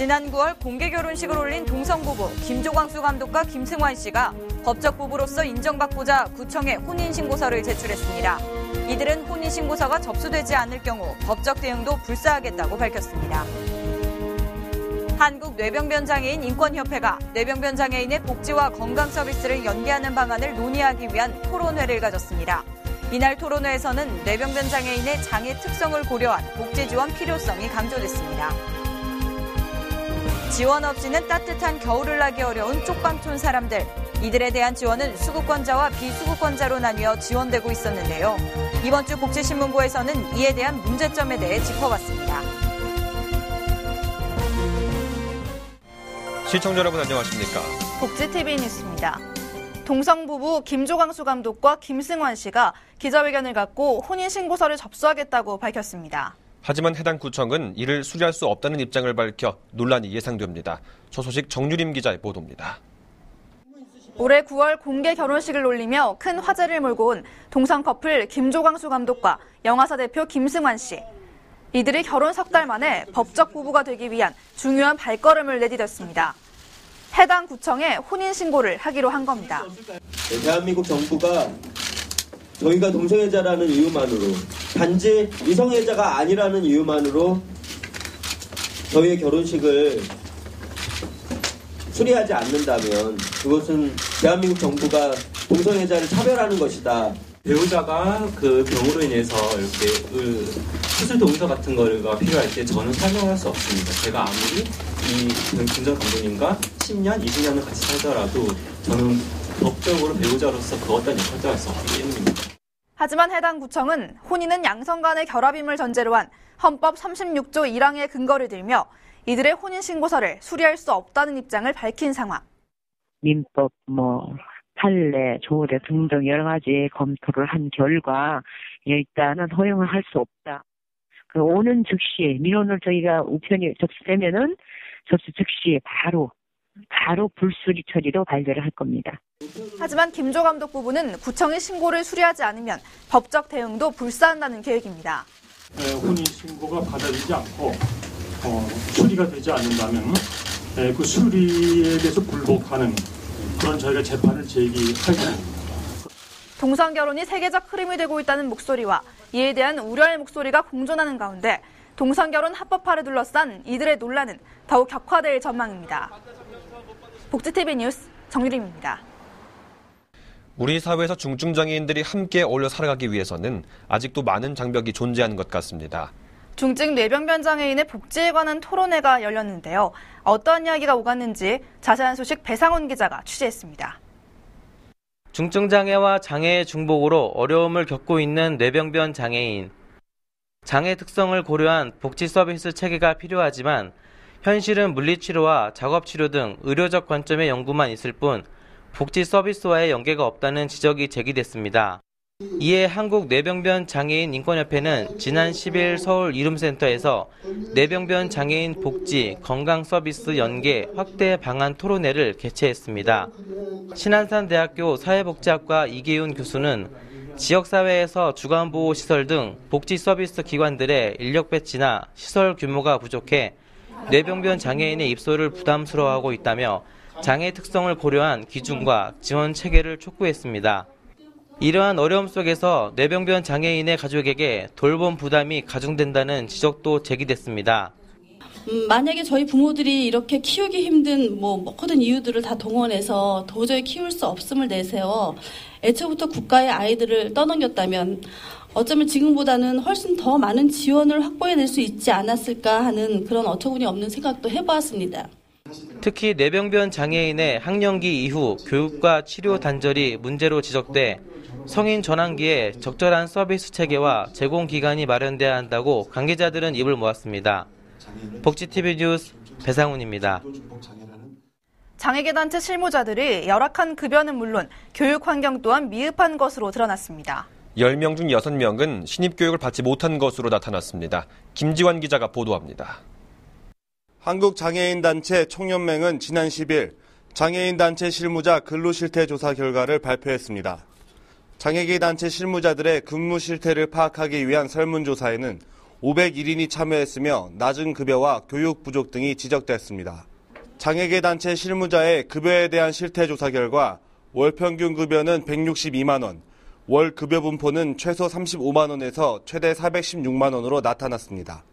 지난 9월 공개 결혼식을 올린 동성부부 김조광수 감독과 김승환 씨가 법적 부부로서 인정받고자 구청에 혼인신고서를 제출했습니다. 이들은 혼인신고서가 접수되지 않을 경우 법적 대응도 불사하겠다고 밝혔습니다. 한국뇌병변장애인 인권협회가 뇌병변장애인의 복지와 건강 서비스를 연계하는 방안을 논의하기 위한 토론회를 가졌습니다. 이날 토론회에서는 뇌병변장애인의 장애 특성을 고려한 복지 지원 필요성이 강조됐습니다. 지원 없이는 따뜻한 겨울을 나기 어려운 쪽방촌 사람들. 이들에 대한 지원은 수급권자와 비수급권자로 나뉘어 지원되고 있었는데요. 이번 주 복지신문고에서는 이에 대한 문제점에 대해 짚어봤습니다. 시청자 여러분 안녕하십니까? 복지TV 뉴스입니다. 동성부부 김조광수 감독과 김승환 씨가 기자회견을 갖고 혼인신고서를 접수하겠다고 밝혔습니다. 하지만 해당 구청은 이를 수리할 수 없다는 입장을 밝혀 논란이 예상됩니다. 저 소식 정유림 기자의 보도입니다. 올해 9월 공개 결혼식을 올리며 큰 화제를 몰고 온 동성 커플 김조광수 감독과 영화사 대표 김승환 씨. 이들이 결혼 석 달 만에 법적 부부가 되기 위한 중요한 발걸음을 내디뎠습니다. 해당 구청에 혼인신고를 하기로 한 겁니다. 대한민국 정부가 저희가 동성애자라는 이유만으로 단지 이성애자가 아니라는 이유만으로 저희의 결혼식을 수리하지 않는다면 그것은 대한민국 정부가 동성애자를 차별하는 것이다. 배우자가 그 병으로 인해서 이렇게 수술 동의서 같은 거가 필요할 때 저는 설명할 수 없습니다. 제가 아무리 이 김전 감독님과 10년, 20년을 같이 살더라도 저는 법적으로 배우자로서 그 어떤 역할도 할 수 없기 때문입니다. 하지만 해당 구청은 혼인은 양성 간의 결합임을 전제로 한 헌법 36조 1항의 근거를 들며 이들의 혼인신고서를 수리할 수 없다는 입장을 밝힌 상황. 민법, 판례, 조례 등등 여러 가지 검토를 한 결과 일단은 허용을 할 수 없다. 그 오는 즉시 민원을 저희가 우편이 접수되면은 접수 즉시 바로 불수리 처리로 발제를 할 겁니다. 하지만 김조 감독 부부는 구청이 신고를 수리하지 않으면 법적 대응도 불사한다는 계획입니다. 혼인 신고가 받아들이지 않고 수리가 되지 않는다면 그 수리에 대해서 불복하는 그런 저희가 재판을 제기할 겁니다. 동성 결혼이 세계적 흐름이 되고 있다는 목소리와 이에 대한 우려의 목소리가 공존하는 가운데 동성 결혼 합법화를 둘러싼 이들의 논란은 더욱 격화될 전망입니다. 복지TV 뉴스 정유림입니다. 우리 사회에서 중증장애인들이 함께 어울려 살아가기 위해서는 아직도 많은 장벽이 존재하는 것 같습니다. 중증 뇌병변 장애인의 복지에 관한 토론회가 열렸는데요. 어떤 이야기가 오갔는지 자세한 소식 배상훈 기자가 취재했습니다. 중증장애와 장애의 중복으로 어려움을 겪고 있는 뇌병변 장애인. 장애 특성을 고려한 복지 서비스 체계가 필요하지만 현실은 물리치료와 작업치료 등 의료적 관점의 연구만 있을 뿐 복지 서비스와의 연계가 없다는 지적이 제기됐습니다. 이에 한국뇌병변 장애인 인권협회는 지난 10일 서울 이룸센터에서 뇌병변 장애인 복지 건강 서비스 연계 확대 방안 토론회를 개최했습니다. 신안산대학교 사회복지학과 이계윤 교수는 지역사회에서 주간보호시설 등 복지 서비스 기관들의 인력 배치나 시설 규모가 부족해 뇌병변 장애인의 입소를 부담스러워하고 있다며 장애 특성을 고려한 기준과 지원 체계를 촉구했습니다. 이러한 어려움 속에서 뇌병변 장애인의 가족에게 돌봄 부담이 가중된다는 지적도 제기됐습니다. 만약에 저희 부모들이 이렇게 키우기 힘든 모든 이유들을 다 동원해서 도저히 키울 수 없음을 내세워 애초부터 국가의 아이들을 떠넘겼다면 어쩌면 지금보다는 훨씬 더 많은 지원을 확보해낼 수 있지 않았을까 하는 그런 어처구니 없는 생각도 해보았습니다. 특히 뇌병변 장애인의 학령기 이후 교육과 치료 단절이 문제로 지적돼 성인 전환기에 적절한 서비스 체계와 제공 기간이 마련돼야 한다고 관계자들은 입을 모았습니다. 복지TV 뉴스 배상훈입니다. 장애계단체 실무자들이 열악한 급여는 물론 교육 환경 또한 미흡한 것으로 드러났습니다. 10명 중 6명은 신입교육을 받지 못한 것으로 나타났습니다. 김지환 기자가 보도합니다. 한국장애인단체 총연맹은 지난 10일 장애인단체 실무자 근로실태조사 결과를 발표했습니다. 장애계 단체 실무자들의 근무 실태를 파악하기 위한 설문조사에는 501인이 참여했으며 낮은 급여와 교육 부족 등이 지적됐습니다. 장애계 단체 실무자의 급여에 대한 실태조사 결과 월 평균 급여는 162만 원, 월 급여 분포는 최소 35만 원에서 최대 416만 원으로 나타났습니다.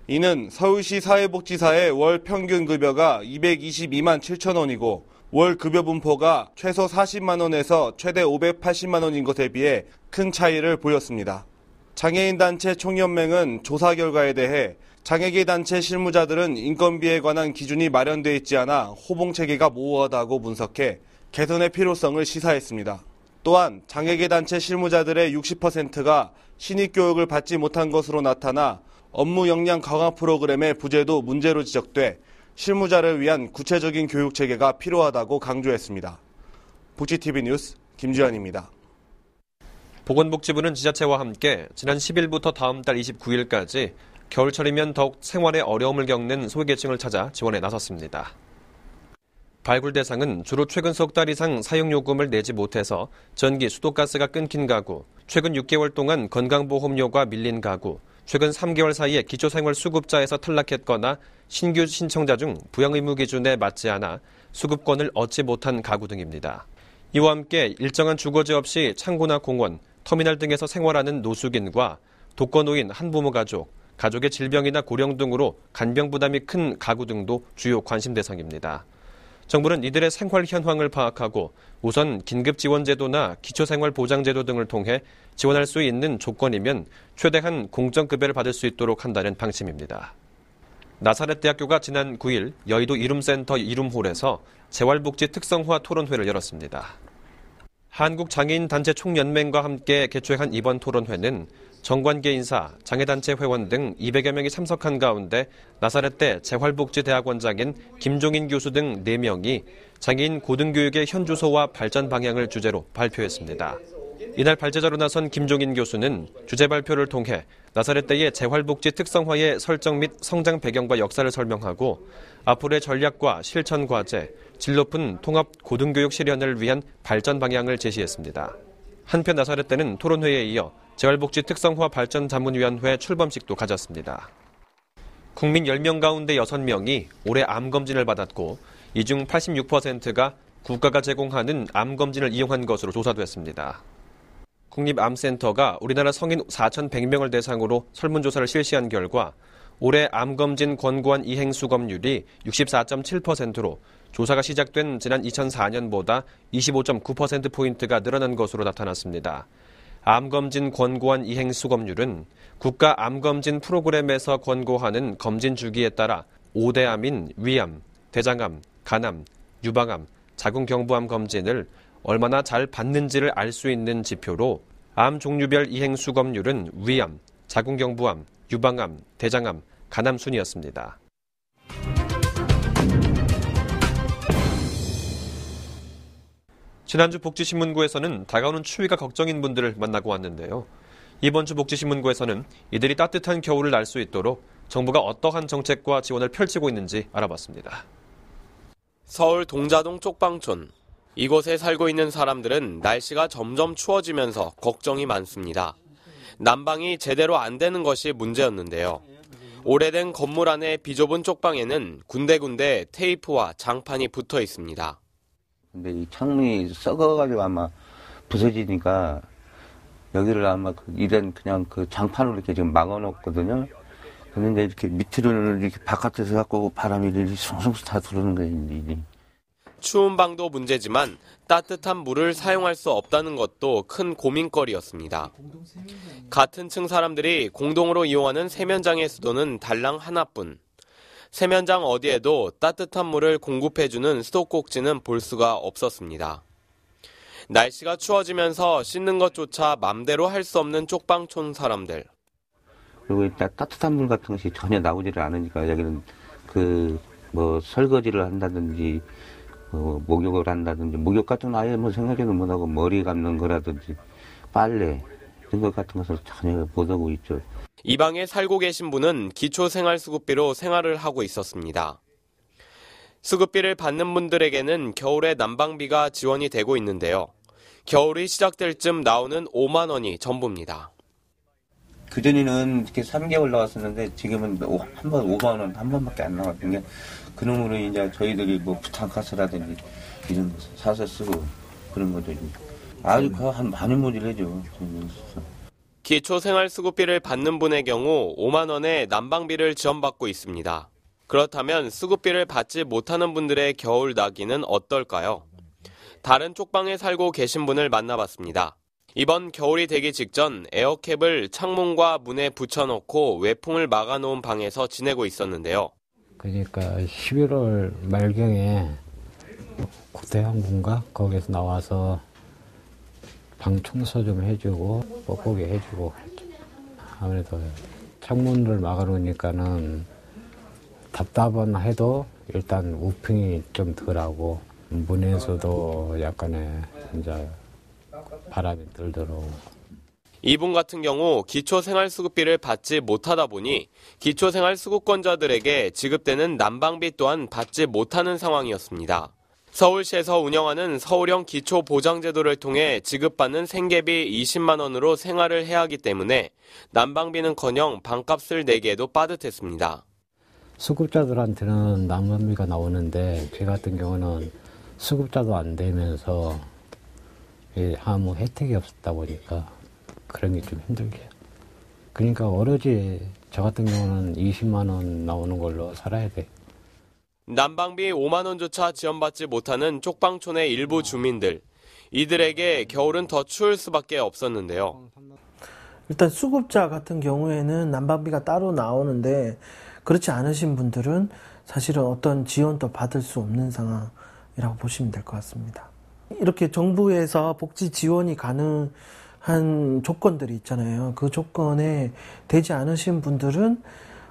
이는 서울시 사회복지사의 월 평균 급여가 222만 7천 원이고 월 급여 분포가 최소 40만 원에서 최대 580만 원인 것에 비해 큰 차이를 보였습니다. 장애인단체 총연맹은 조사 결과에 대해 장애계 단체 실무자들은 인건비에 관한 기준이 마련되어 있지 않아 호봉체계가 모호하다고 분석해 개선의 필요성을 시사했습니다. 또한 장애계 단체 실무자들의 60%가 신입교육을 받지 못한 것으로 나타나 업무 역량 강화 프로그램의 부재도 문제로 지적돼 실무자를 위한 구체적인 교육 체계가 필요하다고 강조했습니다. 복지TV 뉴스 김주현입니다. 보건복지부는 지자체와 함께 지난 10일부터 다음 달 29일까지 겨울철이면 더욱 생활에 어려움을 겪는 소외계층을 찾아 지원에 나섰습니다. 발굴 대상은 주로 최근 석 달 이상 사용요금을 내지 못해서 전기, 수도가스가 끊긴 가구, 최근 6개월 동안 건강보험료가 밀린 가구, 최근 3개월 사이에 기초생활수급자에서 탈락했거나 신규 신청자 중 부양의무 기준에 맞지 않아 수급권을 얻지 못한 가구 등입니다. 이와 함께 일정한 주거지 없이 창고나 공원, 터미널 등에서 생활하는 노숙인과 독거노인, 한부모 가족, 가족의 질병이나 고령 등으로 간병 부담이 큰 가구 등도 주요 관심 대상입니다. 정부는 이들의 생활 현황을 파악하고 우선 긴급지원제도나 기초생활보장제도 등을 통해 지원할 수 있는 조건이면 최대한 공정급여를 받을 수 있도록 한다는 방침입니다. 나사렛대학교가 지난 9일 여의도 이룸센터 이룸홀에서 재활복지 특성화 토론회를 열었습니다. 한국장애인단체 총연맹과 함께 개최한 이번 토론회는 정관계 인사, 장애단체 회원 등 200여 명이 참석한 가운데 나사렛대 재활복지대학원장인 김종인 교수 등 4명이 장애인 고등교육의 현주소와 발전 방향을 주제로 발표했습니다. 이날 발제자로 나선 김종인 교수는 주제 발표를 통해 나사렛대의 재활복지 특성화의 설정 및 성장 배경과 역사를 설명하고 앞으로의 전략과 실천 과제, 질 높은 통합 고등교육 실현을 위한 발전 방향을 제시했습니다. 한편 나사렛대는 토론회에 이어 재활복지 특성화 발전자문위원회 출범식도 가졌습니다. 국민 10명 가운데 6명이 올해 암검진을 받았고 이 중 86%가 국가가 제공하는 암검진을 이용한 것으로 조사됐습니다. 국립암센터가 우리나라 성인 4,100명을 대상으로 설문조사를 실시한 결과 올해 암검진 권고한 이행수검률이 64.7%로 조사가 시작된 지난 2004년보다 25.9%포인트가 늘어난 것으로 나타났습니다. 암검진 권고한 이행수검률은 국가암검진 프로그램에서 권고하는 검진 주기에 따라 5대암인 위암, 대장암, 간암, 유방암, 자궁경부암 검진을 얼마나 잘 받는지를 알 수 있는 지표로 암 종류별 이행수검률은 위암, 자궁경부암, 유방암, 대장암, 간암 순이었습니다. 지난주 복지신문고에서는 다가오는 추위가 걱정인 분들을 만나고 왔는데요. 이번 주 복지신문고에서는 이들이 따뜻한 겨울을 날 수 있도록 정부가 어떠한 정책과 지원을 펼치고 있는지 알아봤습니다. 서울 동자동 쪽방촌. 이곳에 살고 있는 사람들은 날씨가 점점 추워지면서 걱정이 많습니다. 난방이 제대로 안 되는 것이 문제였는데요. 오래된 건물 안의 비좁은 쪽방에는 군데군데 테이프와 장판이 붙어 있습니다. 근데 이 창문이 썩어가지고 아마 부서지니까 여기를 아마 이런 그냥 그 장판으로 이렇게 지금 막아놓거든요. 그런데 이렇게 밑으로는 이렇게 바깥에서 갖고 바람이 이렇게 숭숭 다 들어오는 거예요. 추운 방도 문제지만 따뜻한 물을 사용할 수 없다는 것도 큰 고민거리였습니다. 같은 층 사람들이 공동으로 이용하는 세면장의 수도는 달랑 하나뿐. 세면장 어디에도 따뜻한 물을 공급해주는 수도꼭지는 볼 수가 없었습니다. 날씨가 추워지면서 씻는 것조차 맘대로 할 수 없는 쪽방촌 사람들. 그리고 일단 따뜻한 물 같은 것이 전혀 나오지를 않으니까 여기는 설거지를 한다든지 목욕을 한다든지 목욕 같은 건 아예 생각해도 못하고 머리 감는 거라든지 빨래 이런 것 같은 것을 전혀 못하고 있죠. 이 방에 살고 계신 분은 기초생활수급비로 생활을 하고 있었습니다. 수급비를 받는 분들에게는 겨울에 난방비가 지원이 되고 있는데요. 겨울이 시작될 쯤 나오는 5만 원이 전부입니다. 그전에는 이렇게 3개월 나왔었는데 지금은 한 번 5만 원 한 번밖에 안 나왔던 게 그놈으로 이제 저희들이 뭐 부탄가스라든지 이런 거 사서 쓰고 그런 것들이 아주 많이 모질해죠. 기초생활수급비를 받는 분의 경우 5만 원의 난방비를 지원받고 있습니다. 그렇다면 수급비를 받지 못하는 분들의 겨울 나기는 어떨까요? 다른 쪽방에 살고 계신 분을 만나봤습니다. 이번 겨울이 되기 직전 에어캡을 창문과 문에 붙여놓고 외풍을 막아놓은 방에서 지내고 있었는데요. 그러니까 11월 말경에 구태항군가 거기서 나와서 방 청소 좀 해주고 뻑뻑이 해주고 아무래도 창문을 막아놓으니까는 답답은 해도 일단 우풍이 좀 덜하고 문에서도 약간의 이제 바람이 덜 들어오고. 이분 같은 경우 기초생활수급비를 받지 못하다 보니 기초생활수급권자들에게 지급되는 난방비 또한 받지 못하는 상황이었습니다. 서울시에서 운영하는 서울형 기초보장제도를 통해 지급받는 생계비 20만 원으로 생활을 해야 하기 때문에 난방비는커녕 방값을 내기에도 빠듯했습니다. 수급자들한테는 난방비가 나오는데 제 같은 경우는 수급자도 안 되면서 아무 혜택이 없었다 보니까 그런 게 좀 힘들게요. 그러니까 오로지 저 같은 경우는 20만 원 나오는 걸로 살아야 돼. 난방비 5만 원조차 지원받지 못하는 쪽방촌의 일부 주민들. 이들에게 겨울은 더 추울 수밖에 없었는데요. 일단 수급자 같은 경우에는 난방비가 따로 나오는데 그렇지 않으신 분들은 사실은 어떤 지원도 받을 수 없는 상황이라고 보시면 될 것 같습니다. 이렇게 정부에서 복지 지원이 가능한 조건들이 있잖아요. 그 조건에 되지 않으신 분들은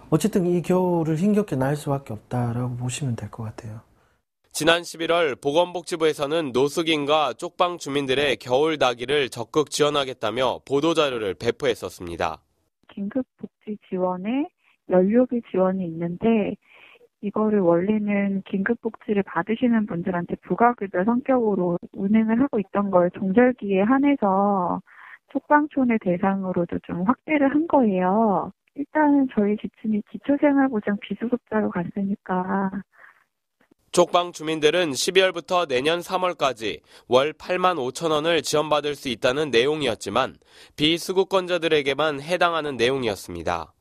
어쨌든 이 겨울을 힘겹게 날 수밖에 없다라고 보시면 될 것 같아요. 지난 11월 보건복지부에서는 노숙인과 쪽방 주민들의 겨울 나기를 적극 지원하겠다며 보도자료를 배포했었습니다. 긴급복지 지원에 연료비 지원이 있는데 이거를 원래는 긴급복지를 받으시는 분들한테 부가급여 성격으로 운행을 하고 있던 걸 종절기에 한해서 쪽방촌을 대상으로도 좀 확대를 한 거예요. 일단은 저희 지침이 기초생활보장 비수급자로 갔으니까. 쪽방 주민들은 12월부터 내년 3월까지 월 8만 5천 원을 지원받을 수 있다는 내용이었지만 비수급권자들에게만 해당하는 내용이었습니다.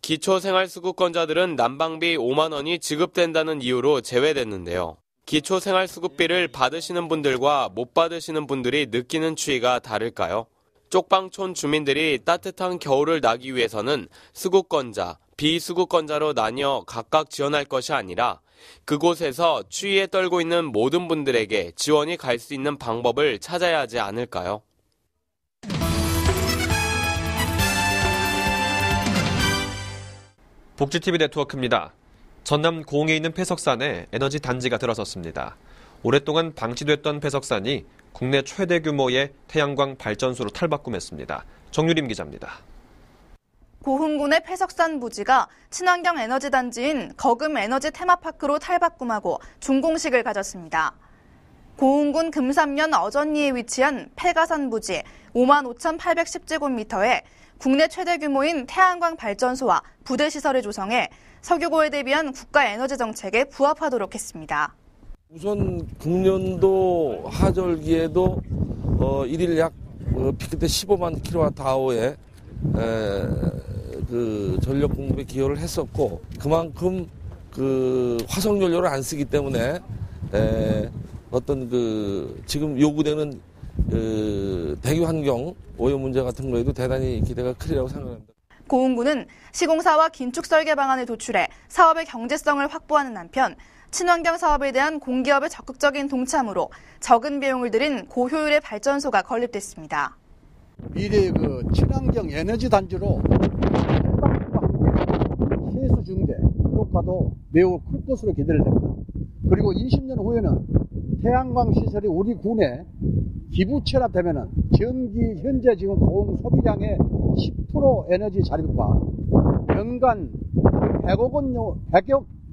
기초생활수급권자들은 난방비 5만 원이 지급된다는 이유로 제외됐는데요. 기초생활수급비를 받으시는 분들과 못 받으시는 분들이 느끼는 추이가 다를까요? 쪽방촌 주민들이 따뜻한 겨울을 나기 위해서는 수급권자, 비수급권자로 나뉘어 각각 지원할 것이 아니라 그곳에서 추위에 떨고 있는 모든 분들에게 지원이 갈 수 있는 방법을 찾아야 하지 않을까요? 복지TV 네트워크입니다. 전남 고흥에 있는 폐석산에 에너지 단지가 들어섰습니다. 오랫동안 방치됐던 폐석산이 국내 최대 규모의 태양광 발전소로 탈바꿈했습니다. 정유림 기자입니다. 고흥군의 폐석산 부지가 친환경 에너지 단지인 거금 에너지 테마파크로 탈바꿈하고 준공식을 가졌습니다. 고흥군 금삼면 어전리에 위치한 폐가산 부지 55,810제곱미터에 국내 최대 규모인 태양광 발전소와 부대 시설을 조성해 석유고에 대비한 국가 에너지 정책에 부합하도록 했습니다. 우선 금년도 하절기에도 일일 약 피크 때 15만 킬로와트아워의 그 전력 공급에 기여를 했었고 그만큼 그 화석 연료를 안 쓰기 때문에 어떤 그 지금 요구되는 대기 환경 오염 문제 같은 거에도 대단히 기대가 크리라고 생각합니다. 고흥군은 시공사와 긴축 설계 방안을 도출해 사업의 경제성을 확보하는 한편 친환경 사업에 대한 공기업의 적극적인 동참으로 적은 비용을 들인 고효율의 발전소가 건립됐습니다. 미래의 그 친환경 에너지 단지로 해수 증대 효과도 매우 클 것으로 기대를 됩니다. 그리고 20년 후에는 태양광 시설이 우리 군에 기부 체납되면은 현재 지금 고흥 소비량의 10% 에너지 자립과 연간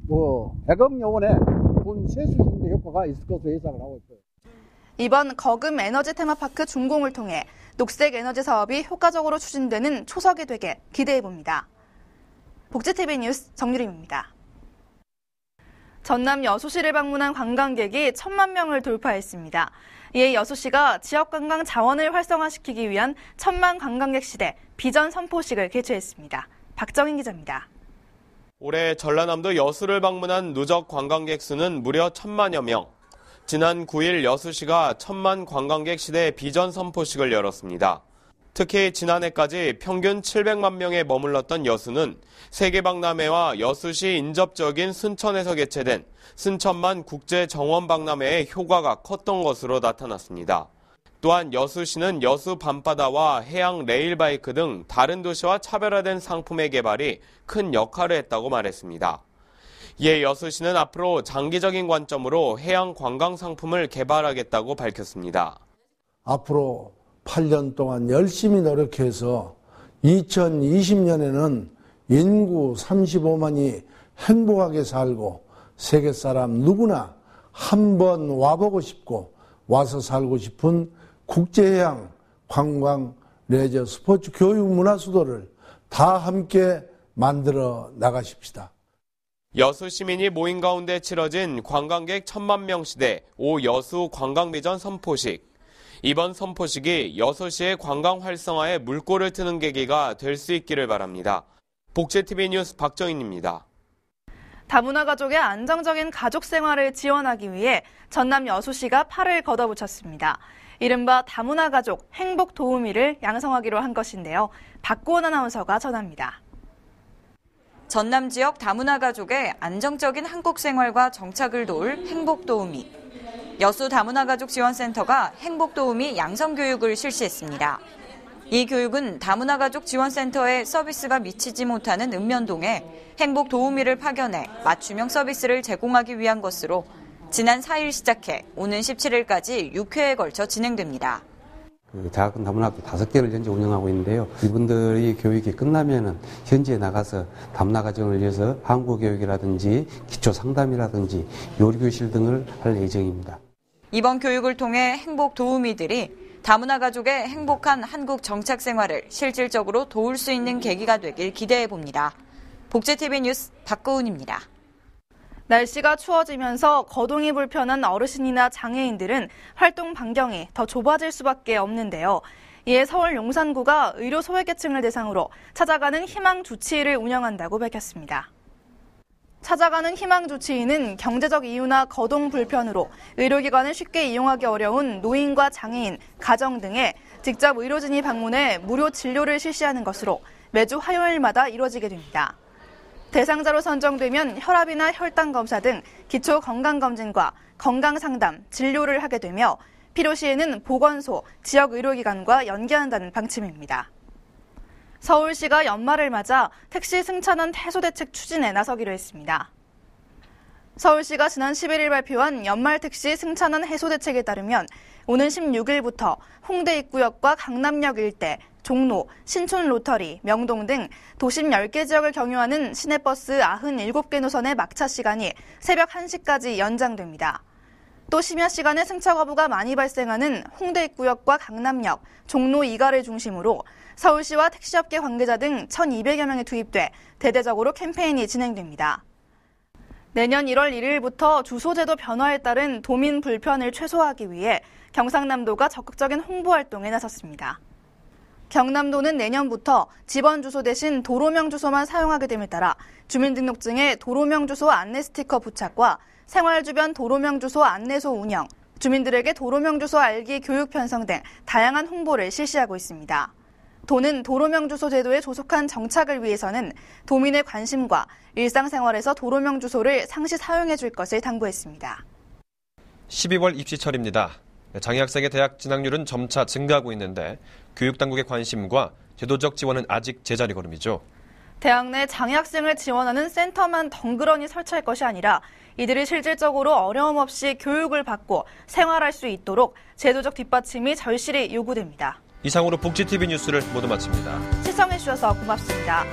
100억 여원의 군 세수 증대 효과가 있을 것으로 예상을 하고 있어요. 이번 거금 에너지 테마파크 준공을 통해 녹색 에너지 사업이 효과적으로 추진되는 초석이 되게 기대해봅니다. 복지TV 뉴스 정유림입니다. 전남 여수시를 방문한 관광객이 1,000만 명을 돌파했습니다. 이에 여수시가 지역관광 자원을 활성화시키기 위한 1,000만 관광객 시대 비전 선포식을 개최했습니다. 박정인 기자입니다. 올해 전라남도 여수를 방문한 누적 관광객 수는 무려 1,000만여 명. 지난 9일 여수시가 1,000만 관광객 시대 비전 선포식을 열었습니다. 특히 지난해까지 평균 700만 명에 머물렀던 여수는 세계박람회와 여수시 인접적인 순천에서 개최된 순천만 국제정원박람회의 효과가 컸던 것으로 나타났습니다. 또한 여수시는 여수 밤바다와 해양 레일바이크 등 다른 도시와 차별화된 상품의 개발이 큰 역할을 했다고 말했습니다. 이에 여수시는 앞으로 장기적인 관점으로 해양 관광 상품을 개발하겠다고 밝혔습니다. 앞으로 8년 동안 열심히 노력해서 2020년에는 인구 35만이 행복하게 살고 세계 사람 누구나 한번 와보고 싶고 와서 살고 싶은 국제해양 관광 레저 스포츠 교육 문화 수도를 다 함께 만들어 나가십시다. 여수 시민이 모인 가운데 치러진 관광객 1,000만 명 시대 오 여수 관광비전 선포식. 이번 선포식이 여수시의 관광 활성화에 물꼬를 트는 계기가 될 수 있기를 바랍니다. 복지TV 뉴스 박정인입니다. 다문화 가족의 안정적인 가족 생활을 지원하기 위해 전남 여수시가 팔을 걷어붙였습니다. 이른바 다문화 가족 행복 도우미를 양성하기로 한 것인데요. 박고은 아나운서가 전합니다. 전남 지역 다문화 가족의 안정적인 한국 생활과 정착을 도울 행복 도우미. 여수 다문화가족 지원센터가 행복도우미 양성교육을 실시했습니다. 이 교육은 다문화가족 지원센터의 서비스가 미치지 못하는 읍면동에 행복도우미를 파견해 맞춤형 서비스를 제공하기 위한 것으로 지난 4일 시작해 오는 17일까지 6회에 걸쳐 진행됩니다. 작은 다문화학교 5개를 현재 운영하고 있는데요. 이분들이 교육이 끝나면은 현지에 나가서 다문화 가정을 위해서 한국어 교육이라든지 기초 상담이라든지 요리교실 등을 할 예정입니다. 이번 교육을 통해 행복 도우미들이 다문화 가족의 행복한 한국 정착 생활을 실질적으로 도울 수 있는 계기가 되길 기대해 봅니다. 복지TV 뉴스 박고은입니다. 날씨가 추워지면서 거동이 불편한 어르신이나 장애인들은 활동 반경이 더 좁아질 수밖에 없는데요. 이에 서울 용산구가 의료 소외계층을 대상으로 찾아가는 희망 주치의를 운영한다고 밝혔습니다. 찾아가는 희망 주치의는 경제적 이유나 거동 불편으로 의료기관을 쉽게 이용하기 어려운 노인과 장애인, 가정 등에 직접 의료진이 방문해 무료 진료를 실시하는 것으로 매주 화요일마다 이루어지게 됩니다. 대상자로 선정되면 혈압이나 혈당 검사 등 기초 건강검진과 건강상담, 진료를 하게 되며 필요시에는 보건소, 지역 의료기관과 연계한다는 방침입니다. 서울시가 연말을 맞아 택시 승차난 해소 대책 추진에 나서기로 했습니다. 서울시가 지난 11일 발표한 연말 택시 승차난 해소 대책에 따르면 오는 16일부터 홍대 입구역과 강남역 일대, 종로, 신촌 로터리, 명동 등 도심 10개 지역을 경유하는 시내버스 97개 노선의 막차 시간이 새벽 1시까지 연장됩니다. 또 심야 시간에 승차 거부가 많이 발생하는 홍대 입구역과 강남역, 종로 2가를 중심으로 서울시와 택시업계 관계자 등 1,200여 명이 투입돼 대대적으로 캠페인이 진행됩니다. 내년 1월 1일부터 주소제도 변화에 따른 도민 불편을 최소화하기 위해 경상남도가 적극적인 홍보 활동에 나섰습니다. 경남도는 내년부터 집원 주소 대신 도로명 주소만 사용하게 됨에 따라 주민등록증에 도로명 주소 안내 스티커 부착과 생활 주변 도로명 주소 안내소 운영, 주민들에게 도로명 주소 알기 교육 편성 등 다양한 홍보를 실시하고 있습니다. 도는 도로명 주소 제도에 조속한 정착을 위해서는 도민의 관심과 일상생활에서 도로명 주소를 상시 사용해 줄 것을 당부했습니다. 12월 입시철입니다. 장애학생의 대학 진학률은 점차 증가하고 있는데 교육당국의 관심과 제도적 지원은 아직 제자리 걸음이죠. 대학 내 장애학생을 지원하는 센터만 덩그러니 설치할 것이 아니라 이들이 실질적으로 어려움 없이 교육을 받고 생활할 수 있도록 제도적 뒷받침이 절실히 요구됩니다. 이상으로 복지TV 뉴스를 모두 마칩니다. 시청해주셔서 고맙습니다.